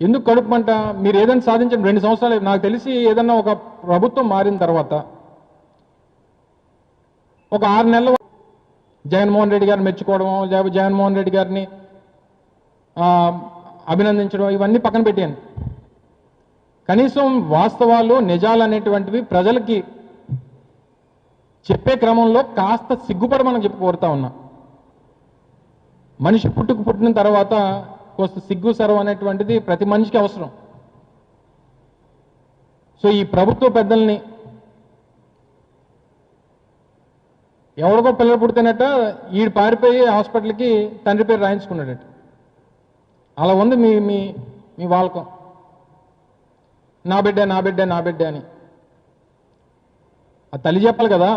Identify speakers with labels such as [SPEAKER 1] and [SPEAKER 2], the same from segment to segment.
[SPEAKER 1] ఎందుకు కడుపుమంట? మీరు ఏదైనా సాధించండి. 2 సంవత్సరాలు నాకు తెలిసి ఏదన్నా ఒక ప్రభుత్వం మారిన తర్వాత ఒక 6 నెలల జగన్మోహన్ రెడ్డి గారిని మెచ్చుకోవడం, లేకపోతే జగన్మోహన్ రెడ్డి గారిని అభినందించడం, ఇవన్నీ పక్కన పెట్టాను. కనీసం వాస్తవాలు, నిజాలు అనేటువంటివి ప్రజలకి చెప్పే క్రమంలో కాస్త సిగ్గుపడమని చెప్పి కోరుతా ఉన్నా. మనిషి పుట్టిన తర్వాత కొంత సిగ్గు సర్వం అనేటువంటిది ప్రతి మనిషికి అవసరం. సో ఈ ప్రభుత్వ పెద్దల్ని ఎవరికో పిల్లలు పుడితేనట ఈడు పారిపోయి హాస్పిటల్కి తండ్రి పేరు రాయించుకున్నాడట. అలా ఉంది మీ మీ మీ వాలకం. నా బిడ్డ నా బిడ్డ నా బిడ్డ అని ఆ తల్లి చెప్పాలి కదా.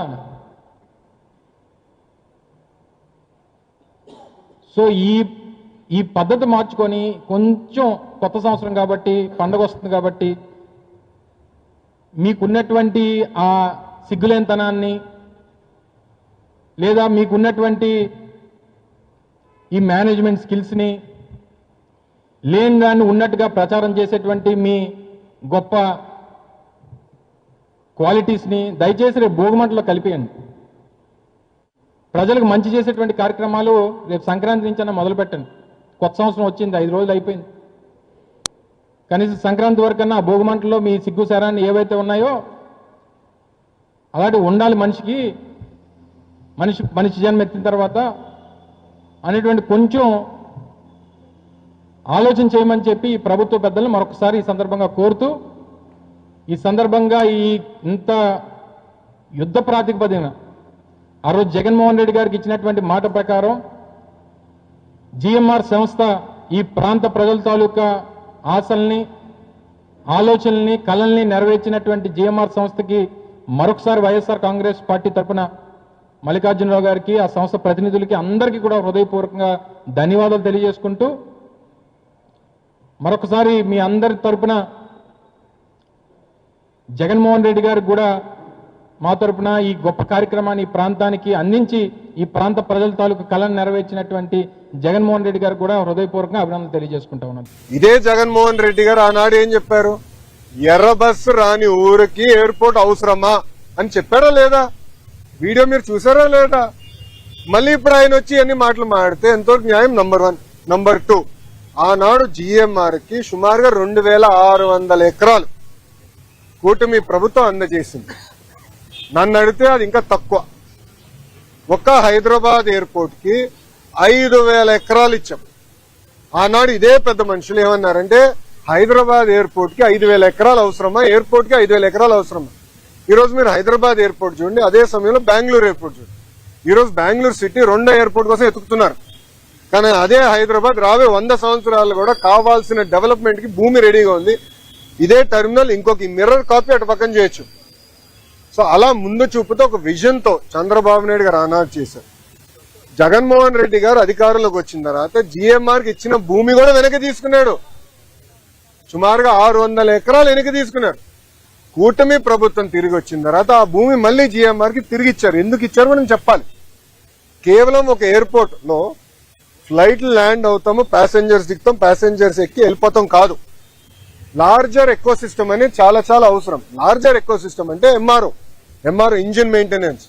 [SPEAKER 1] సో ఈ పద్ధతి మార్చుకొని కొంచెం కొత్త సంవత్సరం కాబట్టి, పండగ వస్తుంది కాబట్టి మీకున్నటువంటి ఆ సిగ్గులేనితనాన్ని లేదా మీకున్నటువంటి ఈ మేనేజ్మెంట్ స్కిల్స్ని లేని దాన్ని ఉన్నట్టుగా ప్రచారం చేసేటువంటి మీ గొప్ప క్వాలిటీస్ని దయచేసి రేపు భోగిమంటలో కలిపేయండి. ప్రజలకు మంచి చేసేటువంటి కార్యక్రమాలు రేపు సంక్రాంతి నుంచైనా మొదలు పెట్టండి. కొత్త సంవత్సరం వచ్చింది, 5 రోజులు అయిపోయింది. కనీసం సంక్రాంతి వరకన్నా ఆ భోగిమంటలో మీ సిగ్గు శరాన్ని ఏవైతే ఉన్నాయో అలాంటివి ఉండాలి మనిషికి. మనిషి జన్మ ఎత్తిన తర్వాత అనేటువంటి కొంచెం ఆలోచన చేయమని చెప్పి ఈ ప్రభుత్వ పెద్దలను మరొకసారి ఈ సందర్భంగా కోరుతూ, ఈ సందర్భంగా ఈ ఇంత యుద్ధ ప్రాతిపదికన ఆ రోజు జగన్మోహన్ రెడ్డి గారికి ఇచ్చినటువంటి మాట ప్రకారం జిఎంఆర్ సంస్థ ఈ ప్రాంత ప్రజల తాలూకా ఆశల్ని, ఆలోచనల్ని, కళల్ని నెరవేర్చినటువంటి జిఎంఆర్ సంస్థకి మరొకసారి వైఎస్ఆర్ కాంగ్రెస్ పార్టీ తరఫున మల్లికార్జునరావు గారికి, ఆ సంస్థ ప్రతినిధులకి అందరికీ కూడా హృదయపూర్వకంగా ధన్యవాదాలు తెలియజేసుకుంటూ, మరొకసారి మీ అందరి తరఫున జగన్మోహన్ రెడ్డి గారికి కూడా మా తరఫున ఈ గొప్ప కార్యక్రమాన్ని ఈ ప్రాంతానికి అందించి ఈ ప్రాంత ప్రజల తాలూకు కళను నెరవేర్చినటువంటి జగన్మోహన్ రెడ్డి గారికి కూడా హృదయపూర్వకంగా అభినందనలు తెలియజేసుకుంటా ఉన్నాను.
[SPEAKER 2] ఇదే జగన్మోహన్ రెడ్డి గారు ఆనాడు ఏం చెప్పారు? ఎర్ర బస్సు రాని ఊరికి ఎయిర్పోర్ట్ అవసరమా అని చెప్పారా లేదా? వీడియో మీరు చూసారా లేదా? మళ్ళీ ఇప్పుడు ఆయన వచ్చి అన్ని మాటలు మాడితే ఎంతవరకు న్యాయం? నంబర్ 1. నంబర్ 2, ఆనాడు జిఎంఆర్ కి సుమారుగా 2600 ఎకరాలు కూటమి ప్రభుత్వం అందజేసింది. నన్ను అడిగితే అది ఇంకా తక్కువ. ఒక్క హైదరాబాద్ ఎయిర్పోర్ట్ కి 5000 ఎకరాలు ఇచ్చాం. ఆనాడు ఇదే పెద్ద మనుషులు ఏమన్నారంటే హైదరాబాద్ ఎయిర్పోర్ట్ కి 5000 ఎకరాలు అవసరమా, ఎయిర్పోర్ట్ కి 5000 ఎకరాలు అవసరమా? ఈ రోజు మీరు హైదరాబాద్ ఎయిర్పోర్ట్ చూడండి, అదే సమయంలో బెంగళూరు ఎయిర్పోర్ట్ చూడండి. ఈ రోజు బెంగళూరు సిటీ 2వ ఎయిర్పోర్ట్ కోసం ఎతుకుతున్నారు. కానీ అదే హైదరాబాద్ రాబోయే 100 సంవత్సరాలు కూడా కావాల్సిన డెవలప్మెంట్ కి భూమి రెడీగా ఉంది. ఇదే టెర్మినల్ ఇంకొక మిర్రర్ కాపీ అటు పక్కన చేయొచ్చు. సో అలా ముందు చూపుతో ఒక విజన్ తో చంద్రబాబు నాయుడు గారు ఆనాడు చేశారు. జగన్మోహన్ రెడ్డి గారు అధికారంలోకి వచ్చిన తర్వాత జిఎంఆర్ కి ఇచ్చిన భూమి కూడా వెనక్కి తీసుకున్నాడు. సుమారుగా 600 ఎకరాలు వెనక్కి తీసుకున్నారు. కూటమి ప్రభుత్వం తిరిగి వచ్చిన తర్వాత ఆ భూమి మళ్ళీ జిఎంఆర్ కి తిరిగి ఇచ్చారు. ఎందుకు ఇచ్చారు మనం చెప్పాలి. కేవలం ఒక ఎయిర్పోర్ట్ లో ఫ్లైట్ ల్యాండ్ అవుతాము, ప్యాసింజర్స్ దిగుతాం, ప్యాసింజర్స్ ఎక్కి వెళ్ళిపోతాం కాదు. లార్జర్ ఎకో సిస్టమ్ అనేది చాలా చాలా అవసరం. లార్జర్ ఎకో సిస్టమ్ అంటే MRO engine maintenance,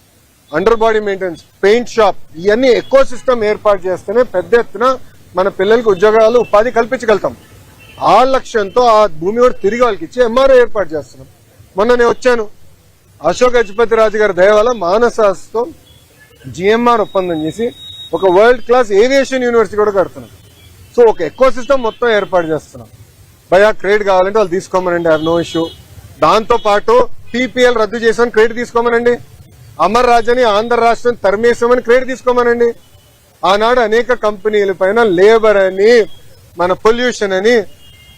[SPEAKER 2] under body maintenance, paint shop, ఇవన్నీ ఎకో సిస్టమ్ ఏర్పాటు చేస్తేనే పెద్ద ఎత్తున మన పిల్లలకి ఉద్యోగాలు, ఉపాధి కల్పించగలుగుతాం. ఆ లక్ష్యంతో ఆ భూమి కూడా తిరిగి వాళ్ళకి ఇచ్చి ఎంఆర్ఓ ఏర్పాటు చేస్తున్నాం. మొన్న నేను వచ్చాను, అశోక్ గజపతి రాజు గారి దయ వల్ల మానసాస్తో జిఎంఆర్ ఒప్పందం చేసి ఒక వరల్డ్ క్లాస్ ఏవియేషన్ యూనివర్సిటీ కూడా కడుతున్నాం. సో ఒక ఎకో సిస్టమ్ మొత్తం ఏర్పాటు చేస్తున్నాం. భయా క్రెడిట్ కావాలంటే వాళ్ళు తీసుకోమనండి, హ్యావ్ నో ఇష్యూ. దాంతో పాటు టీపీఎల్ రద్దు చేసామని క్రెడిట్ తీసుకోమనండి, అమర్ రాజని ఆంధ్ర రాష్ట్రం తరిమేసామని క్రెడిట్ తీసుకోమనండి. ఆనాడు అనేక కంపెనీల పైన లేబర్ అని, మన పొల్యూషన్ అని,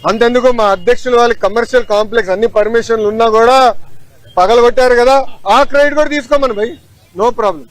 [SPEAKER 2] అంతెందుకు మా అధ్యక్షులు వాళ్ళకి కమర్షియల్ కాంప్లెక్స్ అన్ని పర్మిషన్లు ఉన్నా కూడా పగలగొట్టారు కదా, ఆ క్రెడిట్ కూడా తీసుకోమని భయ్, నో ప్రాబ్లం.